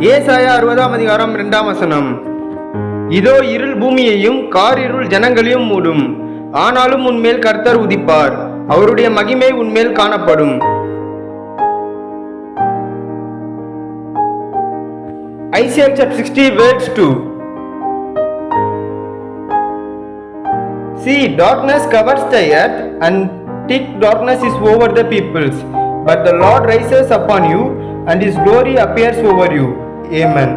ஏசாயா 60 2 வசனம். இதோ இருள் பூமியையும் காரிருள் ஜனங்களையும் மூடும், ஆனாலும் உன்மேல் கர்த்தர் உதிப்பார், அவருடைய மகிமை உன்மேல் காணப்படும். Isaiah chapter 60 verse 2. See, darkness covers the earth, and thick darkness is over the peoples. But the Lord rises upon you, and His glory appears over you. Amen.